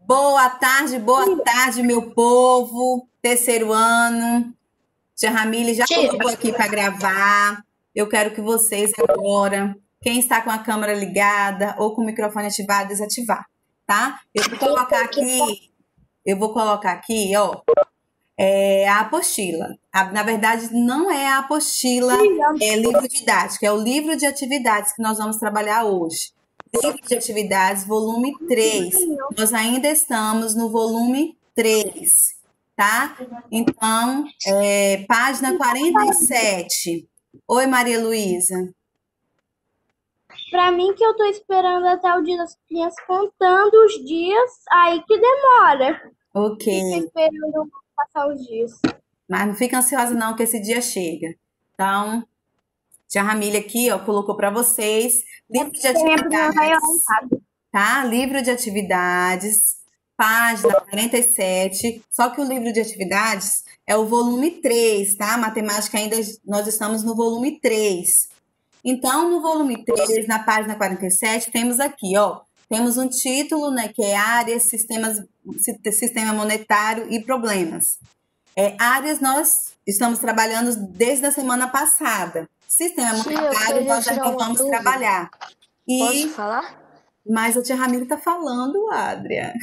Boa tarde, meu povo. Terceiro ano. Tia Ramile já Tia, colocou aqui para gravar. Eu quero que vocês agora, quem está com a câmera ligada ou com o microfone ativado, desativar, tá? Eu vou colocar aqui, ó, a apostila. Na verdade, não é a apostila, é livro didático, é o livro de atividades que nós vamos trabalhar hoje. Livro de atividades, volume 3. Nós ainda estamos no volume 3, tá? Então, página 47. Oi, Maria Luísa. pra mim que eu tô esperando até o dia das crianças contando os dias, aí que demora. Ok. Fica esperando passar os dias. Mas não fica ansiosa não, que esse dia chega. Então, tia Ramília aqui, ó, colocou para vocês livro de Tempo não vai atividades, tá? Livro de atividades, página 47. Só que o livro de atividades é o volume 3, tá? Matemática ainda nós estamos no volume 3. Então, no volume 3, na página 47, temos aqui, ó, temos um título, né, que é áreas, sistema monetário e problemas. Áreas nós estamos trabalhando desde a semana passada. Sistema Tia, eu monetário queria nós já tirar uma vamos dúvida. trabalhar. Posso falar? Mas a tia Ramiro tá falando, Adria.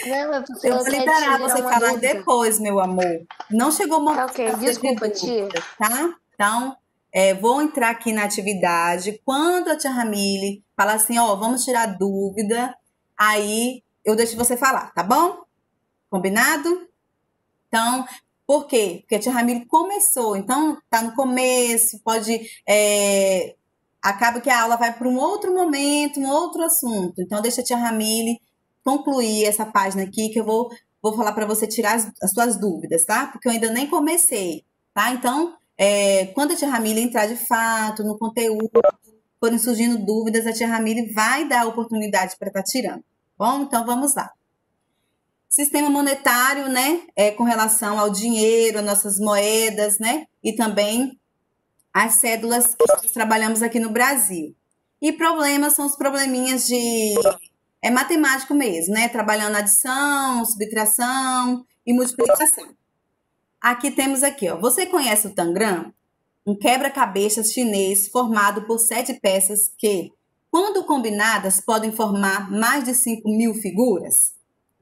Não, é porque Eu eu vou quero liberar tirar você uma falar dúvida. depois, meu amor. Não chegou o Tá momento ok, de desculpa, tia. dúvida, tá? Então, vou entrar aqui na atividade. Quando a tia Ramile falar assim, ó, vamos tirar dúvida, aí eu deixo você falar, tá bom? Combinado? Então, por quê? Porque a tia Ramile começou, então tá no começo, acaba que a aula vai para um outro momento, um outro assunto. Então, deixa a tia Ramile concluir essa página aqui, que eu vou falar para você tirar as suas dúvidas, tá? Porque eu ainda nem comecei, tá? Então, quando a tia Ramile entrar de fato no conteúdo, forem surgindo dúvidas, a tia Ramile vai dar a oportunidade para estar tirando. Bom, então vamos lá. Sistema monetário, né, com relação ao dinheiro, às nossas moedas, né, e também as cédulas que nós trabalhamos aqui no Brasil. E problemas são os probleminhas de matemático mesmo, né, trabalhando adição, subtração e multiplicação. Aqui temos aqui, ó, você conhece o Tangram? Um quebra-cabeças chinês formado por 7 peças que, quando combinadas, podem formar mais de 5.000 figuras?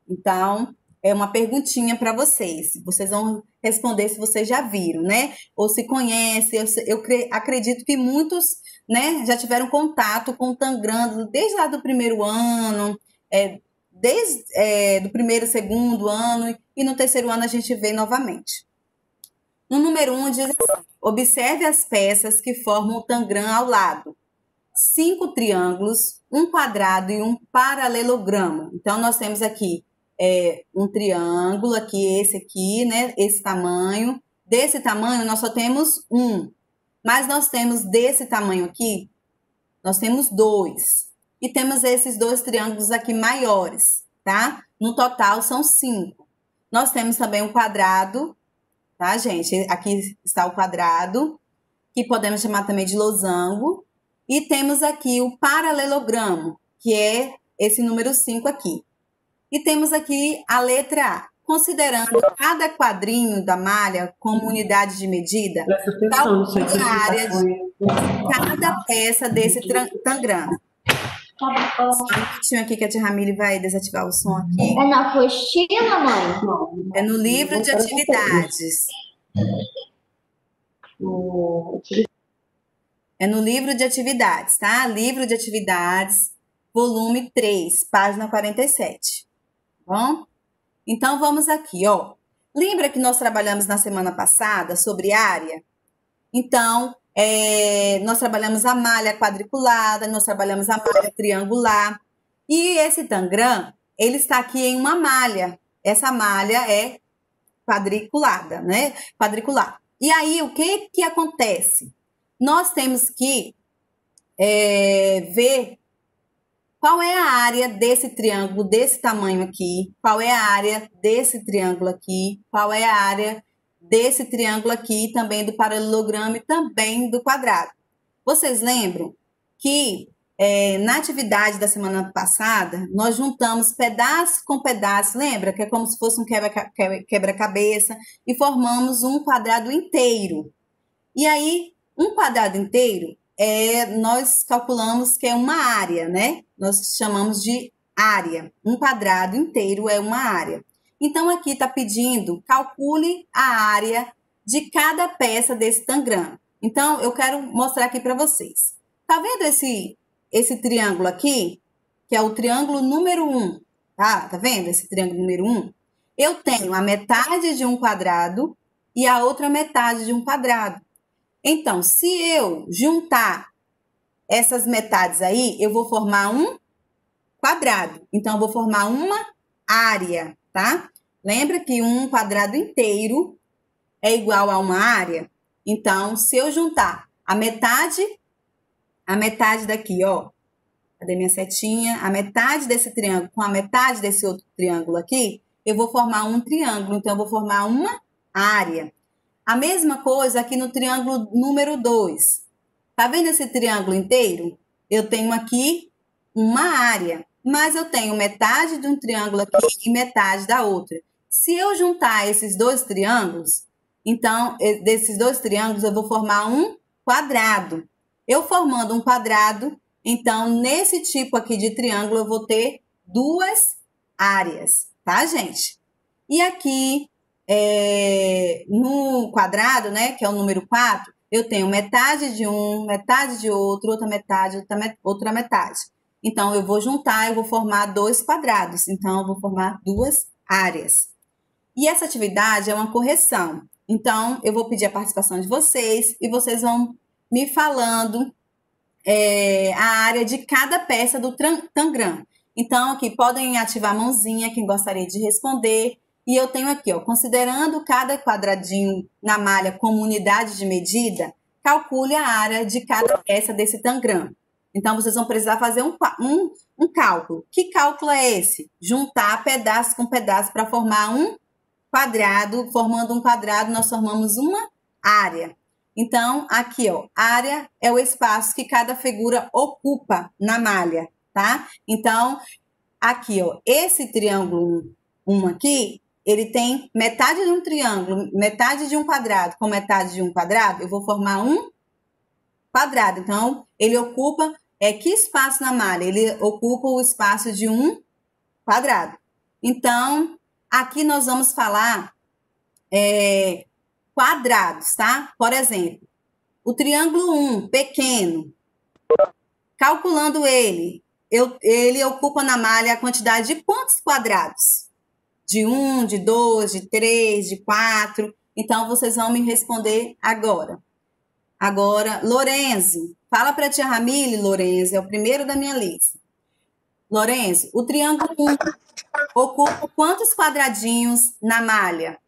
Então, é uma perguntinha para vocês. Vocês vão responder se vocês já viram, né? Ou se conhecem. Acredito que muitos, né, já tiveram contato com o Tangram desde lá do primeiro ano, desde do primeiro, segundo ano, e no terceiro ano a gente vê novamente. No número 1 diz assim, observe as peças que formam o Tangram ao lado. 5 triângulos, um quadrado e um paralelogramo. Então, nós temos aqui um triângulo, esse aqui, né? Esse tamanho. Desse tamanho, nós só temos um. Mas nós temos desse tamanho aqui, nós temos 2. E temos esses 2 triângulos aqui maiores, tá? No total, são 5. Nós temos também um quadrado, tá, gente? Aqui está o quadrado, que podemos chamar também de losango. E temos aqui o paralelogramo, que é esse número 5 aqui. E temos aqui a letra A. Considerando cada quadrinho da malha como unidade de medida, calcule a área de cada peça desse tangram. Só um minutinho aqui que a tia Ramile vai desativar o som aqui. É na apostila, mãe? É no livro de atividades. É no livro de atividades, tá? Livro de atividades, volume 3, página 47. Bom? Então, vamos aqui, ó. Lembra que nós trabalhamos na semana passada sobre área? Então, nós trabalhamos a malha quadriculada, nós trabalhamos a malha triangular. E esse tangram, ele está aqui em uma malha. Essa malha é quadriculada, né? Quadricular. E aí, o que acontece? Nós temos que ver qual é a área desse triângulo desse tamanho aqui, qual é a área desse triângulo aqui, qual é a área desse triângulo aqui, também do paralelogramo e também do quadrado. Vocês lembram que na atividade da semana passada, nós juntamos pedaço com pedaço, lembra? Que é como se fosse um quebra-cabeça, e formamos um quadrado inteiro. E aí, um quadrado inteiro, nós calculamos que é uma área, né? Nós chamamos de área. Um quadrado inteiro é uma área. Então, aqui está pedindo, calcule a área de cada peça desse tangram. Então, eu quero mostrar aqui para vocês. Tá vendo esse triângulo aqui? Que é o triângulo número 1. Tá vendo esse triângulo número 1? Eu tenho a metade de um quadrado e a outra metade de um quadrado. Então, se eu juntar essas metades aí, eu vou formar um quadrado. Então, eu vou formar uma área, tá? Lembra que um quadrado inteiro é igual a uma área? Então, se eu juntar a metade daqui, ó, cadê minha setinha? A metade desse triângulo com a metade desse outro triângulo aqui, eu vou formar um triângulo. Então, eu vou formar uma área. A mesma coisa aqui no triângulo número 2. Tá vendo esse triângulo inteiro? Eu tenho aqui uma área, mas eu tenho metade de um triângulo aqui e metade da outra. Se eu juntar esses dois triângulos, então, desses dois triângulos, eu vou formar um quadrado. Eu formando um quadrado, então, nesse tipo aqui de triângulo, eu vou ter duas áreas, tá, gente? E aqui, no quadrado, né, que é o número 4, eu tenho metade de um, metade de outro, outra metade, outra metade. Então, eu vou juntar, eu vou formar dois quadrados. Então, eu vou formar duas áreas. E essa atividade é uma correção. Então, eu vou pedir a participação de vocês e vocês vão me falando a área de cada peça do tangram. Então, aqui podem ativar a mãozinha quem gostaria de responder. E eu tenho aqui, ó, considerando cada quadradinho na malha como unidade de medida, calcule a área de cada peça desse tangram. Então, vocês vão precisar fazer um cálculo. Que cálculo é esse? Juntar pedaço com pedaço para formar um quadrado. Formando um quadrado, nós formamos uma área. Então, aqui, ó, área é o espaço que cada figura ocupa na malha, tá? Então, aqui, ó, esse triângulo 1 aqui, ele tem metade de um triângulo, metade de um quadrado com metade de um quadrado, eu vou formar um quadrado. Então, ele ocupa, que espaço na malha? Ele ocupa o espaço de um quadrado. Então, aqui nós vamos falar quadrados, tá? Por exemplo, o triângulo 1, pequeno, calculando ele ocupa na malha a quantidade de quantos quadrados? De 1, de 2, de 3, de 4. Então, vocês vão me responder agora. Agora, Lorenzo. Fala para a tia Ramile, Lorenzo, é o primeiro da minha lista. Lorenzo, o triângulo 1 ocupa quantos quadradinhos na malha?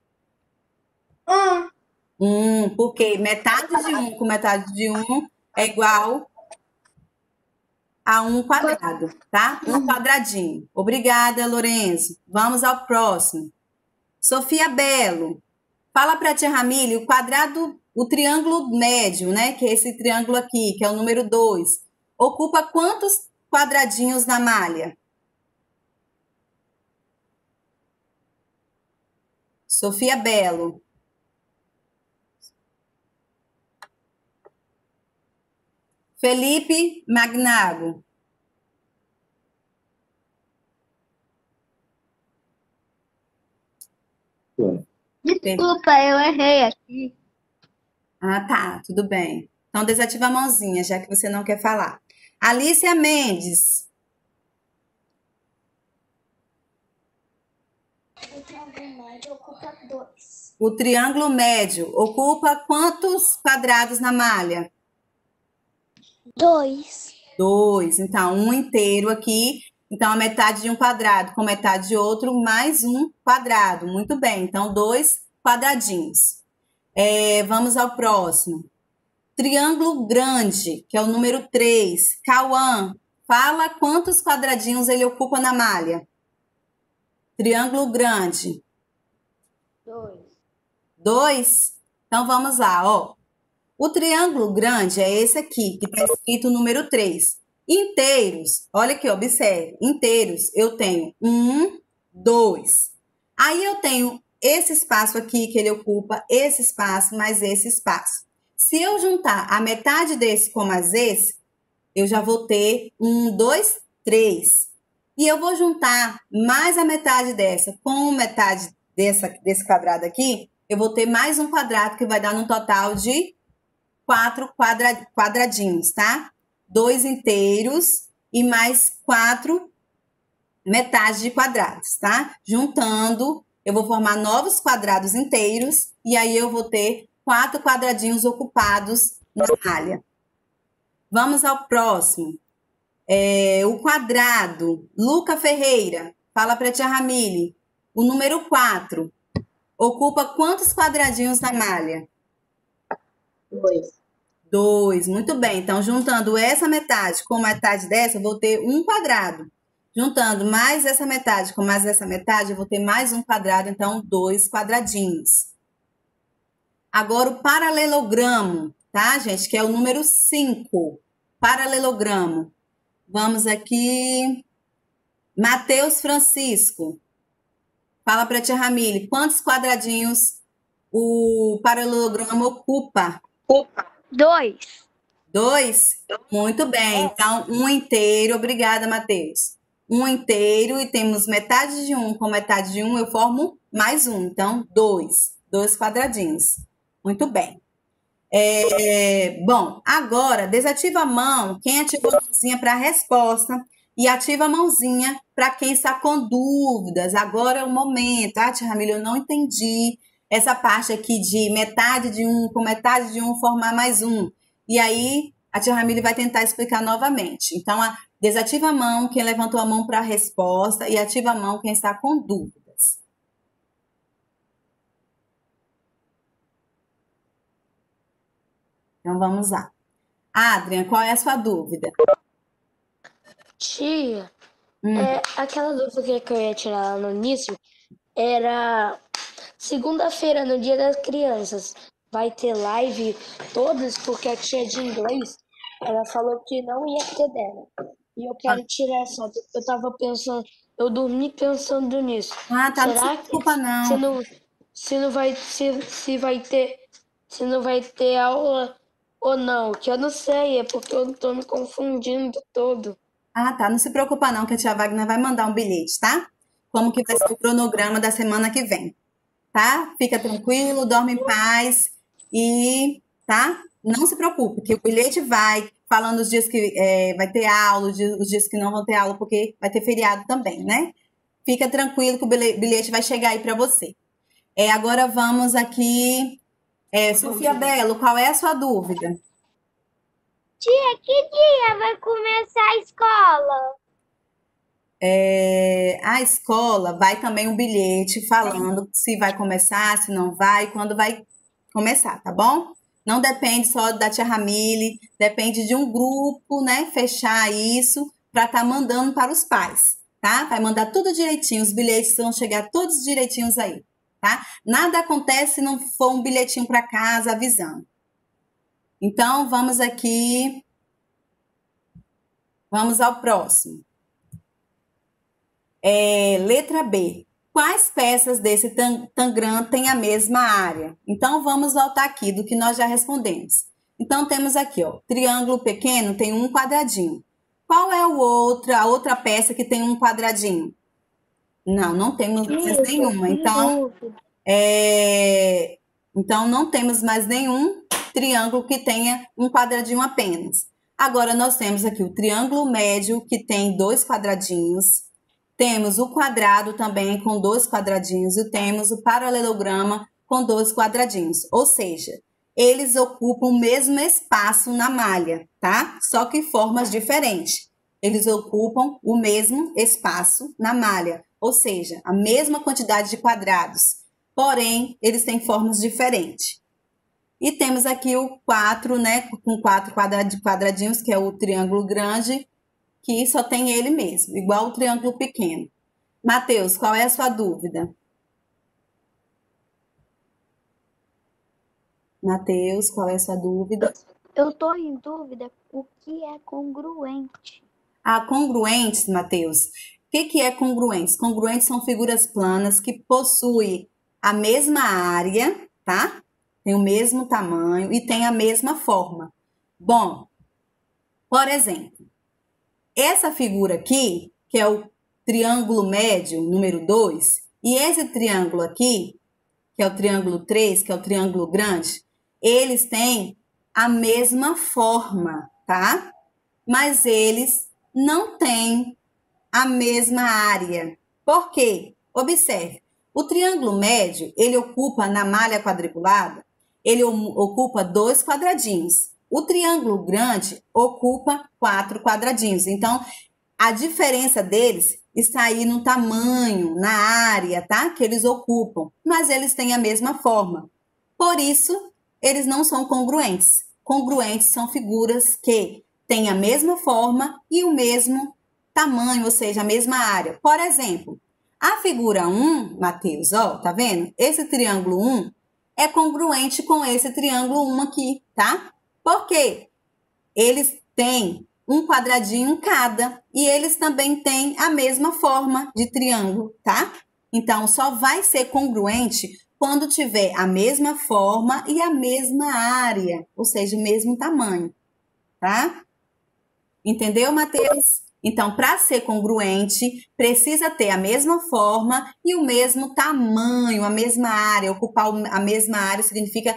Porque metade de 1 com metade de 1 é igual a um quadrado, tá? Um quadradinho. Obrigada, Lorenzo. Vamos ao próximo. Sofia Belo. Fala para a tia Ramile, o triângulo médio, né? Que é esse triângulo aqui, que é o número 2. Ocupa quantos quadradinhos na malha? Sofia Belo. Felipe Magnago. Desculpa, eu errei aqui. Ah, tá, tudo bem. Então, desativa a mãozinha, já que você não quer falar. Alicia Mendes. O triângulo médio ocupa 2. O triângulo médio ocupa quantos quadrados na malha? 2. 2. Então, um inteiro aqui. Então, a metade de um quadrado com metade de outro, mais um quadrado. Muito bem. Então, 2 quadradinhos. Vamos ao próximo. Triângulo grande, que é o número 3. Cauã, fala quantos quadradinhos ele ocupa na malha. Triângulo grande. 2. 2? Então, vamos lá, ó. O triângulo grande é esse aqui, que está escrito número 3. Inteiros, olha aqui, observe. Inteiros, eu tenho 1, 2. Aí eu tenho esse espaço aqui que ele ocupa, esse espaço mais esse espaço. Se eu juntar a metade desse com mais esse, eu já vou ter 1, 2, 3. E eu vou juntar mais a metade dessa com metade desse quadrado aqui, eu vou ter mais um quadrado que vai dar um total de 4 quadradinhos, tá? 2 inteiros e mais 4 metades de quadrados, tá? Juntando, eu vou formar novos quadrados inteiros e aí eu vou ter 4 quadradinhos ocupados na malha. Vamos ao próximo. O quadrado. Luca Ferreira, fala para a tia Ramile. O número 4 ocupa quantos quadradinhos na malha? 2. 2, muito bem. Então, juntando essa metade com metade dessa, eu vou ter um quadrado. Juntando mais essa metade com mais essa metade, eu vou ter mais um quadrado, então 2 quadradinhos. Agora, o paralelogramo, tá, gente? Que é o número 5. Paralelogramo. Vamos aqui. Matheus Francisco. Fala para a tia Ramile, quantos quadradinhos o paralelogramo ocupa? 2. 2? Muito bem. Então, um inteiro. Obrigada, Matheus. Um inteiro e temos metade de um com metade de um, eu formo mais um. Então, 2. 2 quadradinhos. Muito bem. Bom, agora, desativa a mão. Quem ativou a mãozinha para a resposta e ativa a mãozinha para quem está com dúvidas. Agora é o momento. Tia Ramile, eu não entendi essa parte aqui de metade de um com metade de um formar mais um. E aí, a tia Ramile vai tentar explicar novamente. Então, desativa a mão quem levantou a mão para a resposta e ativa a mão quem está com dúvidas. Então, vamos lá. Adrian, qual é a sua dúvida? Tia, aquela dúvida que eu ia tirar lá no início era segunda-feira, no Dia das Crianças, vai ter live todas, porque a tia de inglês, ela falou que não ia ter dela. E eu quero tirar essa. Eu tava pensando, eu dormi pensando nisso. Tá, não se Será preocupa que não. se não vai ter aula ou não? Que eu não sei, é porque eu tô me confundindo todo. Tá, não se preocupa não, que a tia Wagner vai mandar um bilhete, tá? Como que vai ser o cronograma da semana que vem, tá? Fica tranquilo, dorme em paz e, tá? Não se preocupe, que o bilhete vai falando os dias que vai ter aula, os dias que não vão ter aula, porque vai ter feriado também, né? Fica tranquilo que o bilhete vai chegar aí para você. Agora vamos aqui. Sofia Belo, qual é a sua dúvida? Tia, que dia vai começar a escola? A escola vai também um bilhete falando se vai começar, se não vai, quando vai começar, tá bom? Não depende só da tia Ramile, depende de um grupo, né? Fechar isso para estar mandando para os pais, tá? Vai mandar tudo direitinho, os bilhetes vão chegar todos direitinhos aí, tá? Nada acontece se não for um bilhetinho para casa avisando. Então, vamos aqui. Vamos ao próximo. Letra B. Quais peças desse tangram têm a mesma área? Então, vamos voltar aqui do que nós já respondemos. Então, temos aqui, ó, triângulo pequeno tem um quadradinho. Qual é a outra peça que tem um quadradinho? Não temos mais nenhuma. Então, não temos mais nenhum triângulo que tenha um quadradinho apenas. Agora, nós temos aqui o triângulo médio, que tem 2 quadradinhos. Temos o quadrado também com 2 quadradinhos e temos o paralelograma com 2 quadradinhos. Ou seja, eles ocupam o mesmo espaço na malha, tá? Só que formas diferentes. Eles ocupam o mesmo espaço na malha, ou seja, a mesma quantidade de quadrados. Porém, eles têm formas diferentes. E temos aqui o 4, né, com 4 quadradinhos, que é o triângulo grande, que só tem ele mesmo, igual o triângulo pequeno. Matheus, qual é a sua dúvida? Matheus, qual é a sua dúvida? Eu tô em dúvida o que é congruente. Congruentes, Matheus. O que é congruentes? Congruentes são figuras planas que possuem a mesma área, tá? Tem o mesmo tamanho e tem a mesma forma. Bom, por exemplo, essa figura aqui, que é o triângulo médio, número 2, e esse triângulo aqui, que é o triângulo 3, que é o triângulo grande, eles têm a mesma forma, tá? Mas eles não têm a mesma área. Por quê? Observe, o triângulo médio, ele ocupa na malha quadriculada, ele ocupa 2 quadradinhos. O triângulo grande ocupa 4 quadradinhos. Então, a diferença deles está aí no tamanho, na área, tá? Que eles ocupam, mas eles têm a mesma forma. Por isso, eles não são congruentes. Congruentes são figuras que têm a mesma forma e o mesmo tamanho, ou seja, a mesma área. Por exemplo, a figura 1, Matheus, ó, tá vendo? Esse triângulo 1 é congruente com esse triângulo 1 aqui, tá? Por quê? Eles têm um quadradinho cada e eles também têm a mesma forma de triângulo, tá? Então, só vai ser congruente quando tiver a mesma forma e a mesma área, ou seja, o mesmo tamanho, tá? Entendeu, Matheus? Então, para ser congruente, precisa ter a mesma forma e o mesmo tamanho, a mesma área. Ocupar a mesma área significa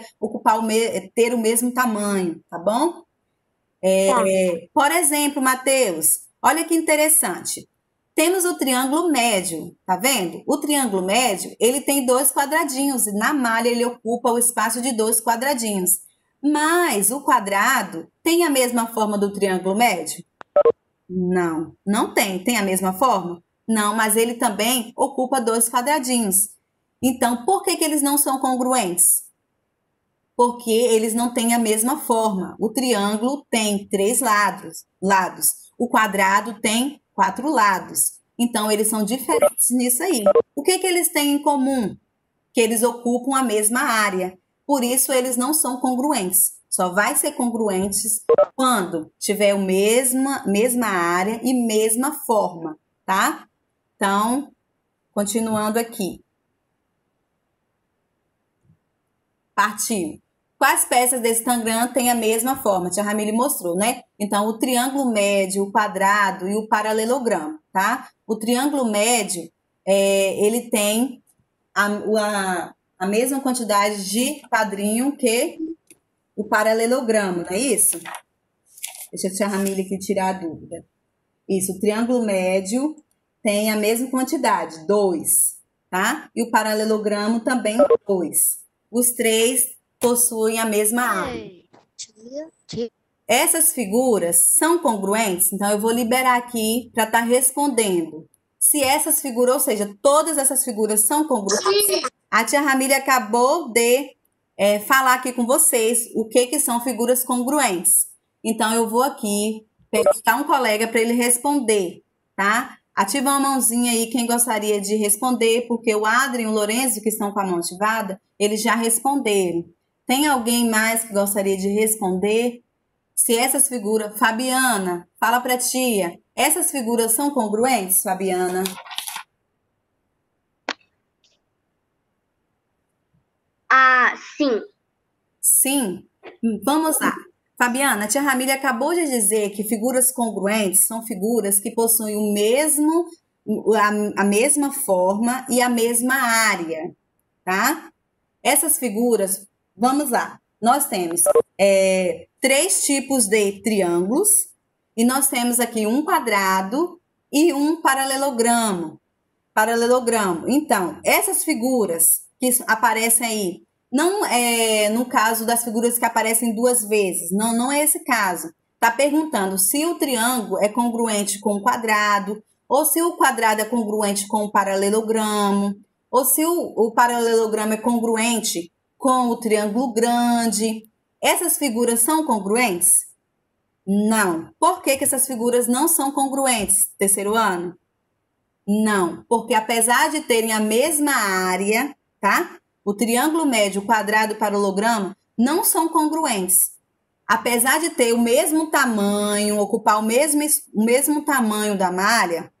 ter o mesmo tamanho, tá bom? Por exemplo, Matheus, olha que interessante. Temos o triângulo médio, tá vendo? O triângulo médio, ele tem 2 quadradinhos e na malha ele ocupa o espaço de 2 quadradinhos. Mas o quadrado tem a mesma forma do triângulo médio? Não, não tem. Tem a mesma forma? Não, mas ele também ocupa 2 quadradinhos. Então, por que eles não são congruentes? Porque eles não têm a mesma forma. O triângulo tem 3 lados. O quadrado tem 4 lados. Então, eles são diferentes nisso aí. O que eles têm em comum? Que eles ocupam a mesma área. Por isso, eles não são congruentes. Só vai ser congruentes quando tiver a mesma área e mesma forma, tá? Então, continuando aqui. Partiu. Quais peças desse tangram têm a mesma forma? A tia Ramile mostrou, né? Então, o triângulo médio, o quadrado e o paralelogramo, tá? O triângulo médio, ele tem a mesma quantidade de quadrinho que o paralelogramo, não é isso? Deixa a tia Ramile aqui tirar a dúvida. Isso, o triângulo médio tem a mesma quantidade, 2, tá? E o paralelogramo também 2. Os 3 possuem a mesma área. Essas figuras são congruentes? Então, eu vou liberar aqui para estar respondendo. Se essas figuras, ou seja, todas essas figuras são congruentes, a tia Ramile acabou de falar aqui com vocês o que são figuras congruentes. Então, eu vou aqui perguntar um colega para ele responder, tá? Ativa uma mãozinha aí quem gostaria de responder, porque o Adrien e o Lorenzo, que estão com a mão ativada, eles já responderam. Tem alguém mais que gostaria de responder? Se essas figuras... Fabiana, fala para a tia. Essas figuras são congruentes, Fabiana? Sim. Sim? Vamos lá. Fabiana, a tia Ramile acabou de dizer que figuras congruentes são figuras que possuem a mesma forma e a mesma área, tá? Essas figuras, vamos lá, nós temos 3 tipos de triângulos e nós temos aqui um quadrado e um paralelogramo. Então, essas figuras que aparecem aí, não é no caso das figuras que aparecem 2 vezes, não é esse caso. Está perguntando se o triângulo é congruente com o quadrado, ou se o quadrado é congruente com o paralelogramo, ou se o paralelogramo é congruente com o triângulo grande. Essas figuras são congruentes? Não. Por que essas figuras não são congruentes, terceiro ano? Não, porque apesar de terem a mesma área, tá? O triângulo médio, o quadrado e o paralelogramo não são congruentes. apesar de ter o mesmo tamanho, ocupar o mesmo tamanho da malha,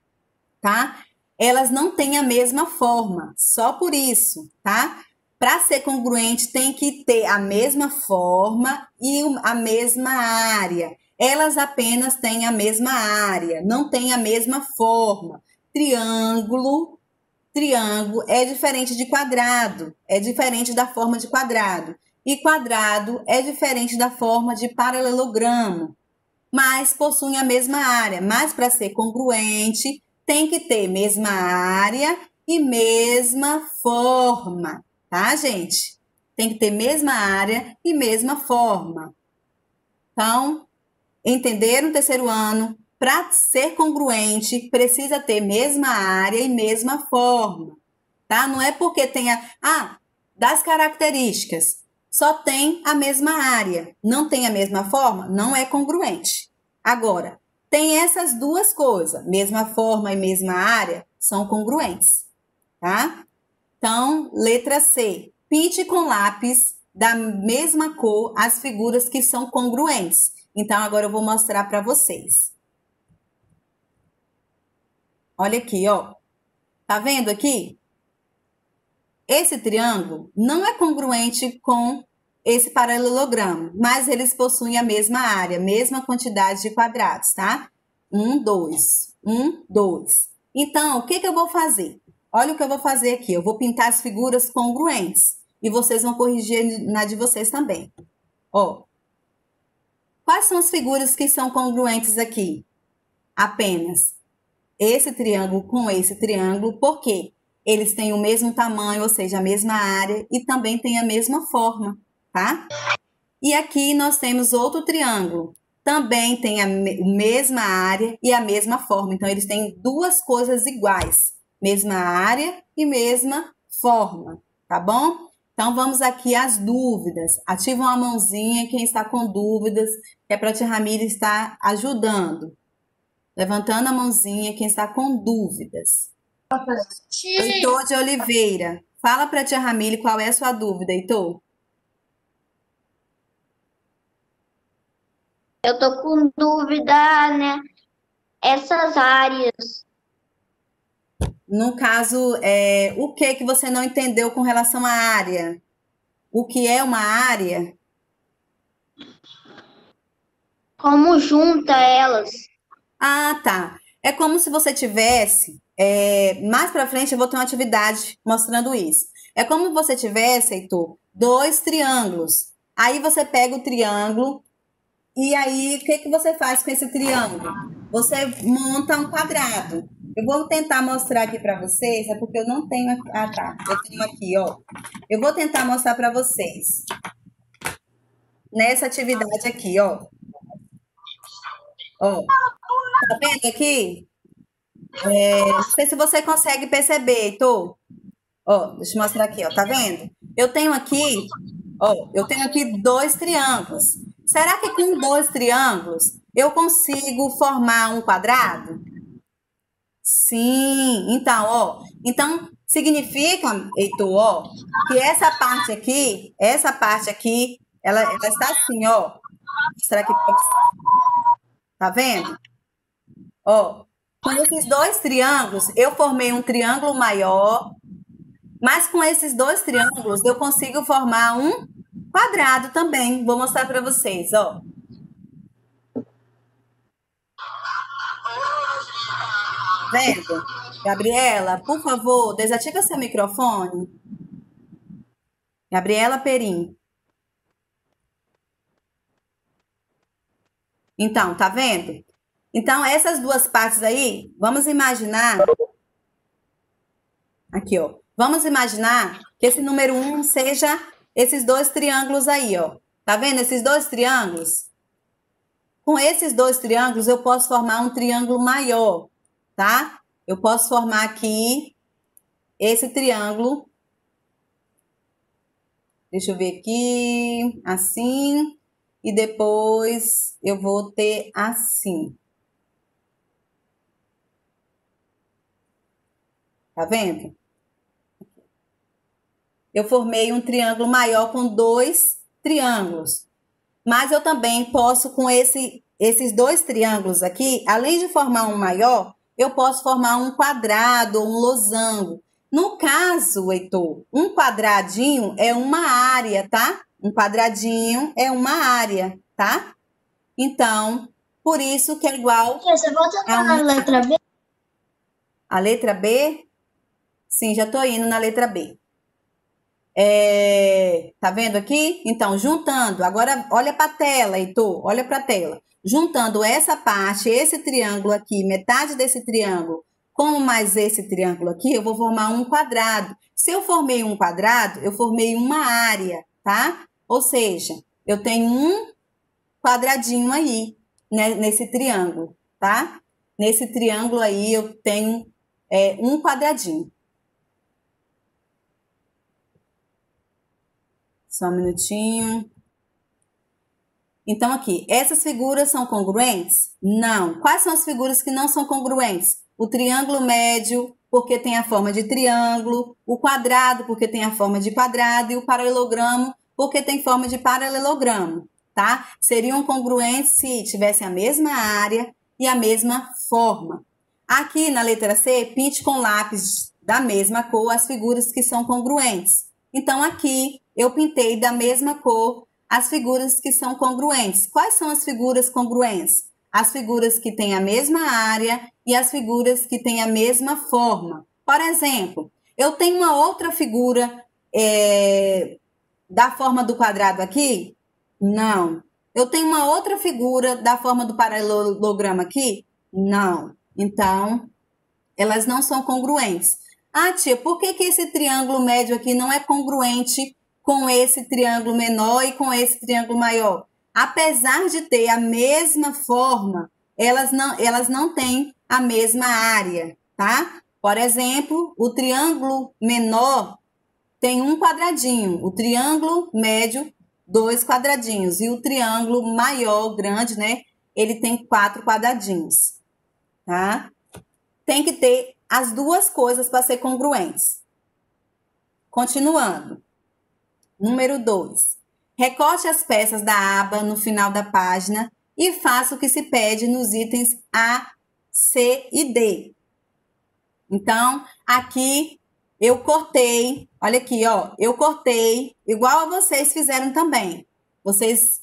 tá? Elas não têm a mesma forma, só por isso, tá? Para ser congruente, tem que ter a mesma forma e a mesma área. Elas apenas têm a mesma área, não têm a mesma forma. Triângulo é diferente de quadrado, é diferente da forma de quadrado. E quadrado é diferente da forma de paralelogramo, mas possuem a mesma área. Mas para ser congruente, tem que ter mesma área e mesma forma, tá, gente? Tem que ter mesma área e mesma forma. Então, entenderam o terceiro ano? Para ser congruente, precisa ter mesma área e mesma forma, tá? Não é porque tenha, das características, só tem a mesma área, não tem a mesma forma, não é congruente. Agora, tem essas duas coisas, mesma forma e mesma área, são congruentes, tá? Então, letra C, pinte com lápis da mesma cor as figuras que são congruentes. Então, agora eu vou mostrar para vocês. Olha aqui, ó. Tá vendo aqui? Esse triângulo não é congruente com esse paralelogramo, mas eles possuem a mesma área, mesma quantidade de quadrados, tá? 1, 2, 1, 2. Então, o que eu vou fazer? Olha o que eu vou fazer aqui. Eu vou pintar as figuras congruentes e vocês vão corrigir na de vocês também. Ó, quais são as figuras que são congruentes aqui? Apenas esse triângulo com esse triângulo, por quê? Eles têm o mesmo tamanho, ou seja, a mesma área e também têm a mesma forma, tá? E aqui nós temos outro triângulo, também tem a mesma área e a mesma forma. Então, eles têm duas coisas iguais, mesma área e mesma forma, tá bom? Então, vamos aqui às dúvidas. Ativam a mãozinha quem está com dúvidas, que é para a tia Ramília estar ajudando. Levantando a mãozinha quem está com dúvidas. Heitor de Oliveira, fala para a tia Ramília qual é a sua dúvida, Heitor. Eu tô com dúvida, né? Essas áreas. No caso, o que você não entendeu com relação à área? O que é uma área? Como junta elas? Ah, tá. É como se você tivesse. Mais para frente eu vou ter uma atividade mostrando isso. É como se você tivesse, Heitor, dois triângulos. Aí você pega o triângulo e aí o que você faz com esse triângulo? Você monta um quadrado. Eu vou tentar mostrar aqui para vocês, é porque eu não tenho aqui. Ah, tá. Eu tenho aqui, ó. Eu vou tentar mostrar para vocês. Nessa atividade aqui, ó. Ó, tá vendo aqui? Não sei se você consegue perceber, Heitor. Ó, deixa eu mostrar aqui, ó. Tá vendo? Eu tenho aqui dois triângulos. Será que com dois triângulos eu consigo formar um quadrado? Sim. Então significa, Heitor, ó, que essa parte aqui, ela está assim, ó. Vou mostrar aqui pra você. Tá vendo? Ó, com esses dois triângulos, eu formei um triângulo maior, mas com esses dois triângulos, eu consigo formar um quadrado também. Vou mostrar para vocês, ó. Vendo? Gabriela, por favor, desativa seu microfone. Gabriela Perim. Então, tá vendo? Então, essas duas partes aí, vamos imaginar. Aqui, ó. Vamos imaginar que esse número 1 seja esses dois triângulos aí, ó. Tá vendo esses dois triângulos? Com esses dois triângulos, eu posso formar um triângulo maior, tá? Eu posso formar aqui esse triângulo. Deixa eu ver aqui. Assim. E depois eu vou ter assim. Tá vendo? Eu formei um triângulo maior com dois triângulos. Mas eu também posso, com esses dois triângulos aqui, além de formar um maior, eu posso formar um quadrado ou um losango. No caso, Heitor, um quadradinho é uma área, tá? Um quadradinho é uma área, tá? Então, por isso que é igual Você volta a na letra B? a letra B. Sim, já estou indo na letra B. Tá vendo aqui? Então, juntando, agora olha para a tela, Heitor, olha para a tela. Juntando essa parte, esse triângulo aqui, metade desse triângulo, com mais esse triângulo aqui, eu vou formar um quadrado. Se eu formei um quadrado, eu formei uma área, tá? Ou seja, eu tenho um quadradinho aí, né, nesse triângulo, tá? Nesse triângulo aí eu tenho um quadradinho. Só um minutinho. Então, aqui, essas figuras são congruentes? Não. Quais são as figuras que não são congruentes? O triângulo médio, porque tem a forma de triângulo, o quadrado, porque tem a forma de quadrado, e o paralelogramo, porque tem forma de paralelogramo, tá? Seriam congruentes se tivessem a mesma área e a mesma forma. Aqui na letra C, pinte com lápis da mesma cor as figuras que são congruentes. Então, aqui eu pintei da mesma cor as figuras que são congruentes. Quais são as figuras congruentes? As figuras que têm a mesma área e as figuras que têm a mesma forma. Por exemplo, eu tenho uma outra figura da forma do quadrado aqui? Não. Eu tenho uma outra figura da forma do paralelogramo aqui? Não. Então, elas não são congruentes. Ah, tia, por que esse triângulo médio aqui não é congruente com esse triângulo menor e com esse triângulo maior? Apesar de ter a mesma forma, elas não têm a mesma área, tá? Por exemplo, o triângulo menor tem um quadradinho, o triângulo médio, dois quadradinhos, e o triângulo maior, grande, né? Ele tem 4 quadradinhos, tá? Tem que ter as duas coisas para ser congruentes. Continuando. Número 2. Recorte as peças da aba no final da página e faça o que se pede nos itens A, C e D. Então, aqui eu cortei, olha aqui, ó, eu cortei, igual a vocês fizeram também. Vocês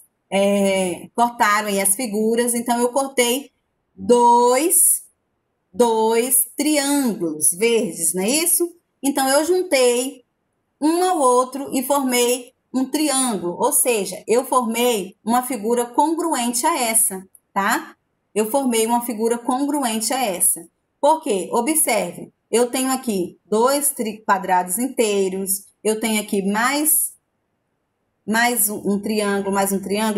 cortaram aí as figuras, então eu cortei dois triângulos verdes, não é isso? Então, eu juntei um ao outro e formei um triângulo, ou seja, eu formei uma figura congruente a essa, tá? Eu formei uma figura congruente a essa. Por quê? Observe, eu tenho aqui dois quadrados inteiros, eu tenho aqui mais um triângulo,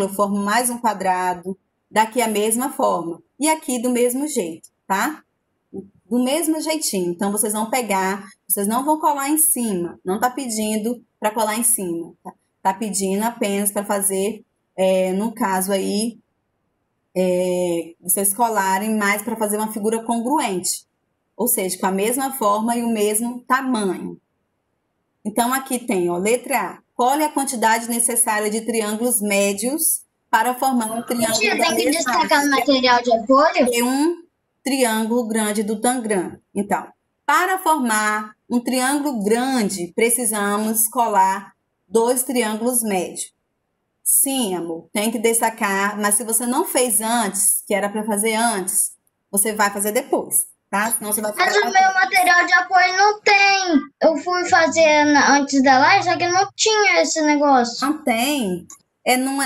eu formo mais um quadrado, daqui a mesma forma. E aqui do mesmo jeito, tá? Do mesmo jeitinho. Então, vocês vão pegar, vocês não vão colar em cima. Não tá pedindo para colar em cima. Tá pedindo apenas para fazer, no caso aí, vocês colarem mais para fazer uma figura congruente. Ou seja, com a mesma forma e o mesmo tamanho. Então, aqui tem, ó, letra A. Cole a quantidade necessária de triângulos médios para formar um triângulo Tia, da tem que mesma destacar no área material de apoio? e um triângulo grande do Tangram. Então, para formar um triângulo grande, precisamos colar 2 triângulos médios. Sim, amor, tem que destacar, mas se você não fez antes, que era para fazer antes, você vai fazer depois, tá? Senão você vai Mas ficar... o meu material de apoio não tem. Eu fui fazer antes da live, só que não tinha esse negócio. Não tem.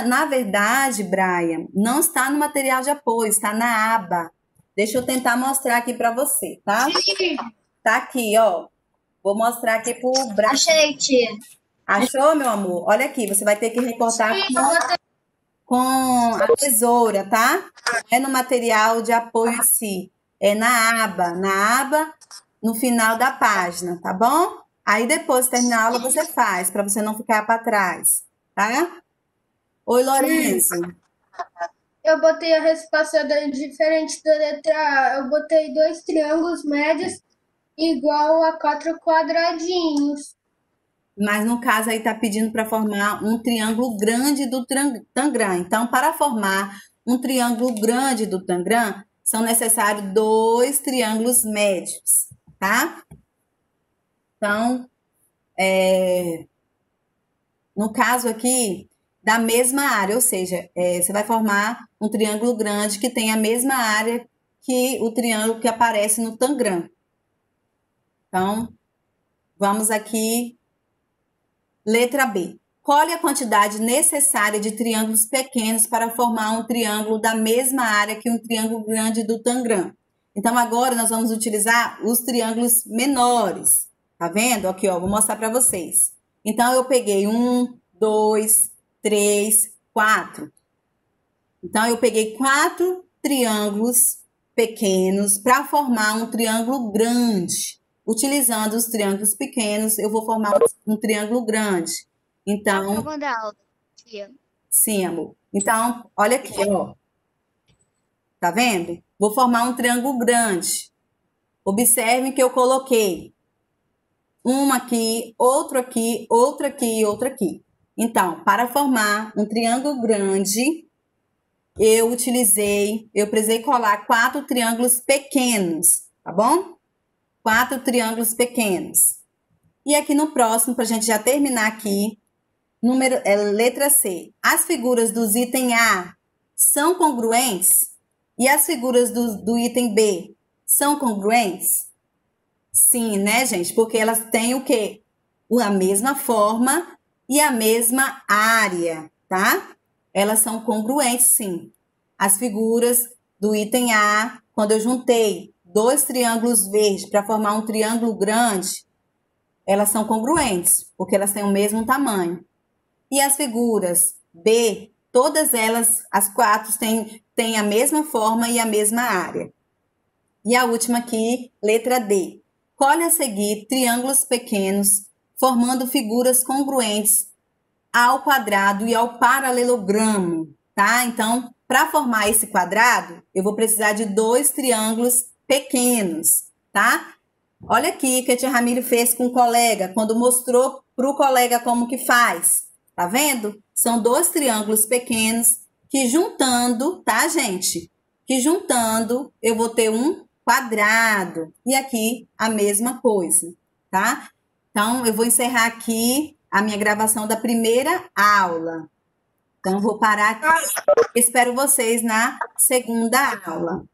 Na verdade, Brian, não está no material de apoio, está na aba. Deixa eu tentar mostrar aqui para você, tá? Tá aqui, ó. Vou mostrar aqui pro Brian. Achei, tia. Achou, meu amor? Olha aqui, você vai ter que recortar com a tesoura, tá? Não é no material de apoio em si. É na aba, no final da página, tá bom? Aí depois, terminar a aula, você faz, para você não ficar para trás, tá? Oi, Lorenzo. Eu botei a resposta diferente da letra A. Eu botei 2 triângulos médios igual a 4 quadradinhos. Mas no caso aí está pedindo para formar um triângulo grande do Tangram. Então, para formar um triângulo grande do Tangram, são necessários 2 triângulos médios, tá? Então, no caso aqui, da mesma área, ou seja, você vai formar um triângulo grande que tem a mesma área que o triângulo que aparece no Tangram. Então, vamos aqui, letra B. Colhe a quantidade necessária de triângulos pequenos para formar um triângulo da mesma área que um triângulo grande do Tangram. Então, agora nós vamos utilizar os triângulos menores. Tá vendo? Aqui, ó, vou mostrar para vocês. Então, eu peguei 1, 2, 3, 4. Então, eu peguei 4 triângulos pequenos para formar um triângulo grande. Utilizando os triângulos pequenos, eu vou formar um triângulo grande. Então, Acabando a aula, tia. sim, amor. Então, olha aqui, ó. Tá vendo? Vou formar um triângulo grande. Observe que eu coloquei uma aqui, outro aqui, outra aqui e outra aqui. Então, para formar um triângulo grande, eu precisei colar 4 triângulos pequenos, tá bom? 4 triângulos pequenos. E aqui no próximo, para a gente já terminar aqui, letra C. As figuras dos itens A são congruentes? E as figuras do item B são congruentes? Sim, né, gente? Porque elas têm o quê? A mesma forma e a mesma área, tá? Elas são congruentes, sim. As figuras do item A, quando eu juntei 2 triângulos verdes para formar um triângulo grande, elas são congruentes, porque elas têm o mesmo tamanho. E as figuras B, todas elas, as 4, têm a mesma forma e a mesma área. E a última aqui, letra D. Colhe a seguir triângulos pequenos, formando figuras congruentes ao quadrado e ao paralelogramo, tá? Então, para formar esse quadrado, eu vou precisar de 2 triângulos pequenos, tá? Olha aqui que a tia Ramília fez com o colega, quando mostrou para o colega como que faz. Tá vendo? São 2 triângulos pequenos que juntando, tá, gente? Que juntando eu vou ter um quadrado. E aqui a mesma coisa, tá? Então, eu vou encerrar aqui a minha gravação da primeira aula. Então, vou parar aqui. Espero vocês na segunda aula.